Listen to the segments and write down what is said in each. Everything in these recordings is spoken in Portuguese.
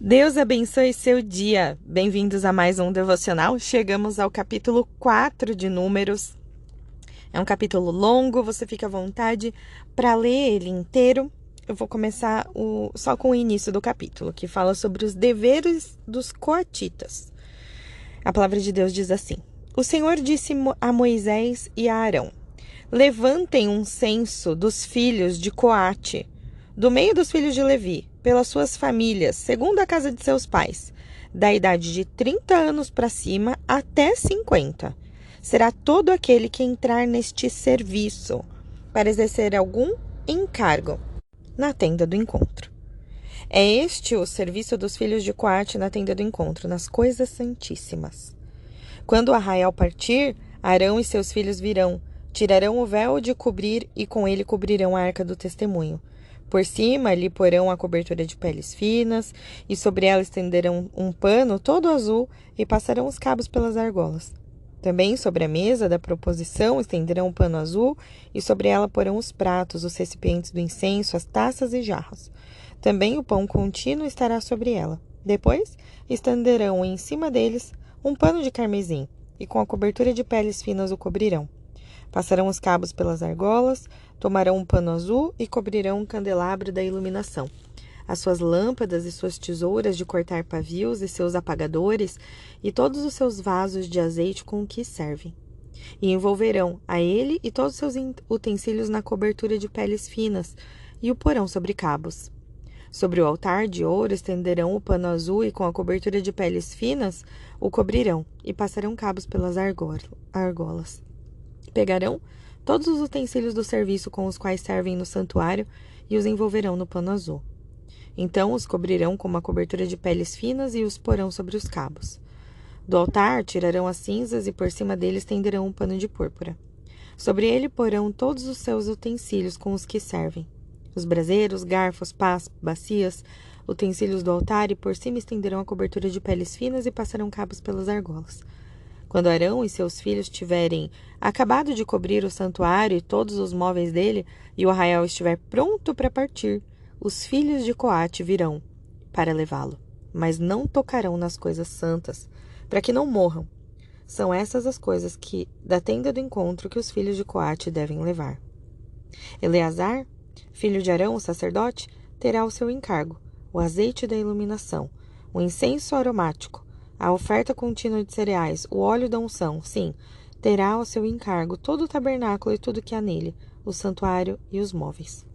Deus abençoe seu dia. Bem-vindos a mais um devocional. Chegamos ao capítulo 4 de Números. É um capítulo longo, você fica à vontade para ler ele inteiro. Eu vou começar só com o início do capítulo, que fala sobre os deveres dos coatitas. A palavra de Deus diz assim: O Senhor disse a Moisés e a Arão: Levantem um censo dos filhos de Coate, do meio dos filhos de Levi, pelas suas famílias, segundo a casa de seus pais, da idade de 30 anos para cima até 50. Será todo aquele que entrar neste serviço para exercer algum encargo na tenda do encontro. É este o serviço dos filhos de Coate na tenda do encontro, nas coisas santíssimas. Quando o arraial partir, Arão e seus filhos virão, tirarão o véu de cobrir e com ele cobrirão a arca do testemunho. Por cima lhe porão a cobertura de peles finas, e sobre ela estenderão um pano todo azul e passarão os cabos pelas argolas. Também sobre a mesa da proposição estenderão um pano azul, e sobre ela porão os pratos, os recipientes do incenso, as taças e jarros. Também o pão contínuo estará sobre ela. Depois estenderão em cima deles um pano de carmesim, e com a cobertura de peles finas o cobrirão. Passarão os cabos pelas argolas, tomarão um pano azul e cobrirão um candelabro da iluminação. As suas lâmpadas e suas tesouras de cortar pavios e seus apagadores e todos os seus vasos de azeite com que servem. E envolverão a ele e todos os seus utensílios na cobertura de peles finas e o porão sobre cabos. Sobre o altar de ouro estenderão o pano azul e com a cobertura de peles finas o cobrirão e passarão cabos pelas argolas. Pegarão todos os utensílios do serviço com os quais servem no santuário e os envolverão no pano azul. Então os cobrirão com uma cobertura de peles finas e os porão sobre os cabos. Do altar tirarão as cinzas e por cima dele estenderão um pano de púrpura. Sobre ele porão todos os seus utensílios com os que servem: os braseiros, garfos, pás, bacias, utensílios do altar, e por cima estenderão a cobertura de peles finas e passarão cabos pelas argolas. Quando Arão e seus filhos tiverem acabado de cobrir o santuário e todos os móveis dele, e o arraial estiver pronto para partir, os filhos de Coate virão para levá-lo, mas não tocarão nas coisas santas, para que não morram. São essas as coisas da tenda do encontro que os filhos de Coate devem levar. Eleazar, filho de Arão, o sacerdote, terá o seu encargo: o azeite da iluminação, o incenso aromático, a oferta contínua de cereais, o óleo da unção. Sim, terá ao seu encargo todo o tabernáculo e tudo que há nele, o santuário e os móveis.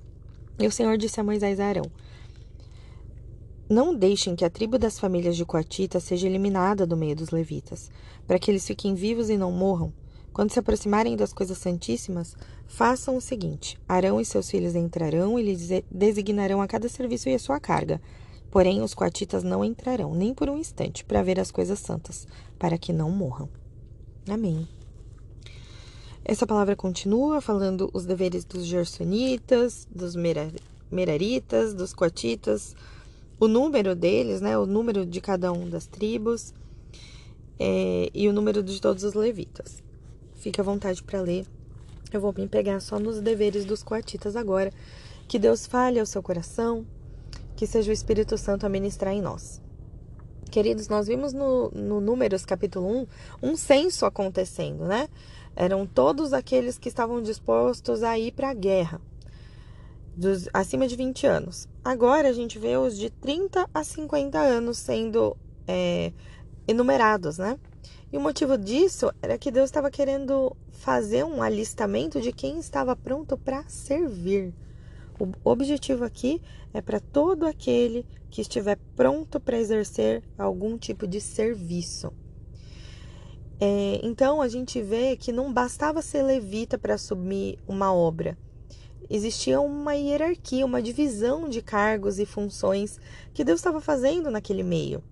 E o Senhor disse a Moisés e a Arão: Não deixem que a tribo das famílias de Coatita seja eliminada do meio dos levitas, para que eles fiquem vivos e não morram. Quando se aproximarem das coisas santíssimas, façam o seguinte: Arão e seus filhos entrarão e lhes designarão a cada serviço e a sua carga. Porém, os coatitas não entrarão, nem por um instante, para ver as coisas santas, para que não morram. Amém. Essa palavra continua falando os deveres dos gersonitas, dos meraritas, dos coatitas, o número deles, né, o número de cada um das tribos, e o número de todos os levitas. Fique à vontade para ler. Eu vou me pegar só nos deveres dos coatitas agora. Que Deus fale ao seu coração, que seja o Espírito Santo a ministrar em nós. Queridos, nós vimos no Números capítulo 1 um censo acontecendo, né? Eram todos aqueles que estavam dispostos a ir para a guerra, acima de 20 anos. Agora a gente vê os de 30 a 50 anos sendo enumerados, né? E o motivo disso era que Deus estava querendo fazer um alistamento de quem estava pronto para servir. O objetivo aqui é para todo aquele que estiver pronto para exercer algum tipo de serviço. Então, a gente vê que não bastava ser levita para assumir uma obra. Existia uma hierarquia, uma divisão de cargos e funções que Deus estava fazendo naquele meio.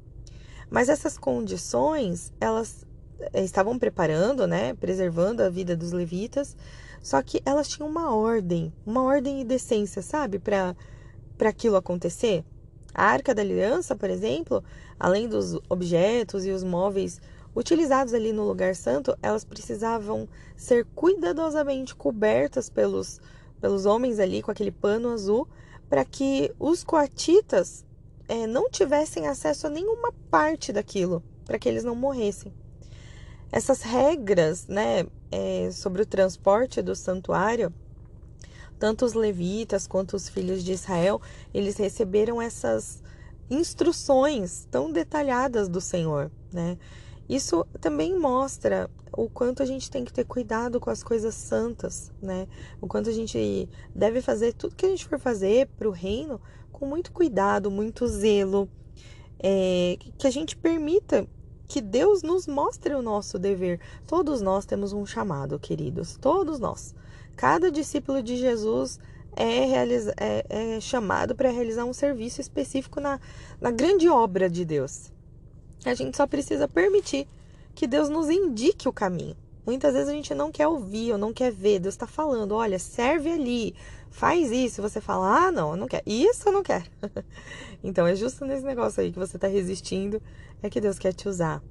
Mas essas condições, elas estavam preparando, né, preservando a vida dos levitas, só que elas tinham uma ordem e decência, sabe, para aquilo acontecer. A Arca da Aliança, por exemplo, além dos objetos e os móveis utilizados ali no lugar santo, elas precisavam ser cuidadosamente cobertas pelos homens ali com aquele pano azul, para que os coatitas não tivessem acesso a nenhuma parte daquilo, para que eles não morressem. Essas regras, né, sobre o transporte do santuário, tanto os levitas quanto os filhos de Israel, eles receberam essas instruções tão detalhadas do Senhor, né? Isso também mostra o quanto a gente tem que ter cuidado com as coisas santas, né? O quanto a gente deve fazer tudo que a gente for fazer para o reino com muito cuidado, muito zelo, que a gente permita que Deus nos mostre o nosso dever. Todos nós temos um chamado, queridos, todos nós. Cada discípulo de Jesus é chamado para realizar um serviço específico na grande obra de Deus. A gente só precisa permitir que Deus nos indique o caminho. Muitas vezes a gente não quer ouvir ou não quer ver. Deus está falando, olha, serve ali, faz isso. Você fala, não, eu não quero. Isso eu não quero. Então é justo nesse negócio aí que você está resistindo, é que Deus quer te usar.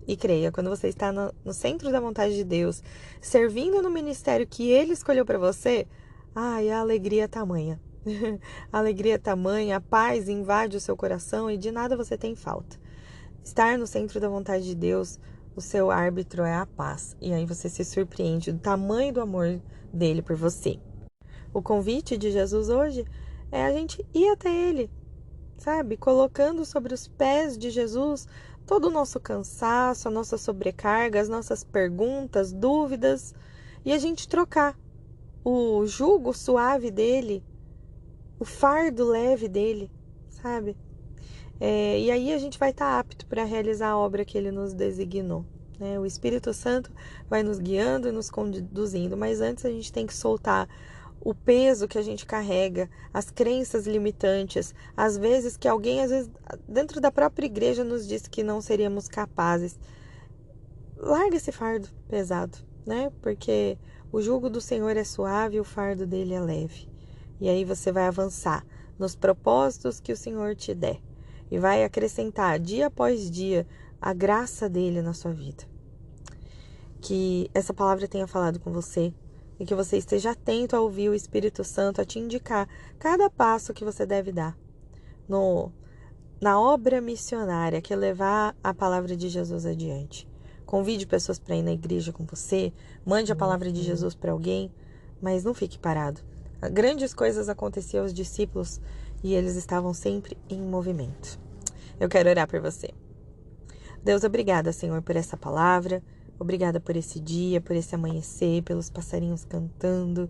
E creia, quando você está no centro da vontade de Deus, servindo no ministério que Ele escolheu para você, a alegria é tamanha. A alegria é tamanha, a paz invade o seu coração e de nada você tem falta. Estar no centro da vontade de Deus, o seu árbitro é a paz. E aí você se surpreende do tamanho do amor dele por você. O convite de Jesus hoje é a gente ir até Ele, sabe? Colocando sobre os pés de Jesus todo o nosso cansaço, a nossa sobrecarga, as nossas perguntas, dúvidas. E a gente trocar o jugo suave dele, o fardo leve dele, sabe? E aí a gente vai estar apto para realizar a obra que Ele nos designou, né? O Espírito Santo vai nos guiando e nos conduzindo, mas antes a gente tem que soltar o peso que a gente carrega, as crenças limitantes, às vezes que alguém, dentro da própria igreja nos disse que não seríamos capazes. Larga esse fardo pesado, né? Porque o jugo do Senhor é suave e o fardo dele é leve. E aí você vai avançar nos propósitos que o Senhor te der. E vai acrescentar dia após dia a graça dele na sua vida. Que essa palavra tenha falado com você e que você esteja atento a ouvir o Espírito Santo a te indicar cada passo que você deve dar na obra missionária que é levar a palavra de Jesus adiante. Convide pessoas para ir na igreja com você, mande a palavra de Jesus para alguém, mas não fique parado. Grandes coisas aconteciam aos discípulos e eles estavam sempre em movimento. Eu quero orar por você. Deus, obrigada, Senhor, por essa palavra. Obrigada por esse dia, por esse amanhecer, pelos passarinhos cantando,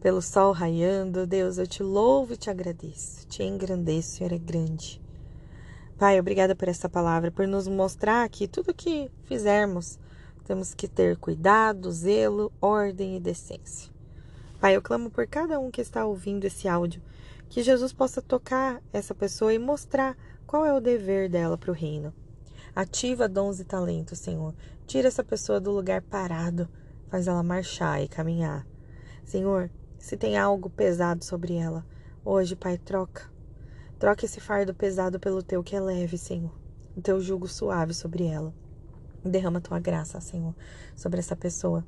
pelo sol raiando. Deus, eu te louvo e te agradeço. Te engrandeço, Senhor é grande. Pai, obrigada por essa palavra, por nos mostrar que tudo que fizermos temos que ter cuidado, zelo, ordem e decência. Pai, eu clamo por cada um que está ouvindo esse áudio, que Jesus possa tocar essa pessoa e mostrar qual é o dever dela para o reino. Ativa dons e talentos, Senhor. Tira essa pessoa do lugar parado, faz ela marchar e caminhar. Senhor, se tem algo pesado sobre ela, hoje, Pai, troca. Troca esse fardo pesado pelo teu que é leve, Senhor. O teu jugo suave sobre ela. Derrama a tua graça, Senhor, sobre essa pessoa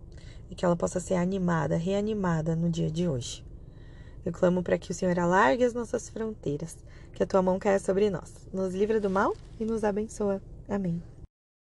e que ela possa ser animada, reanimada no dia de hoje. Eu clamo para que o Senhor alargue as nossas fronteiras, que a tua mão caia sobre nós, nos livra do mal e nos abençoa. Amém.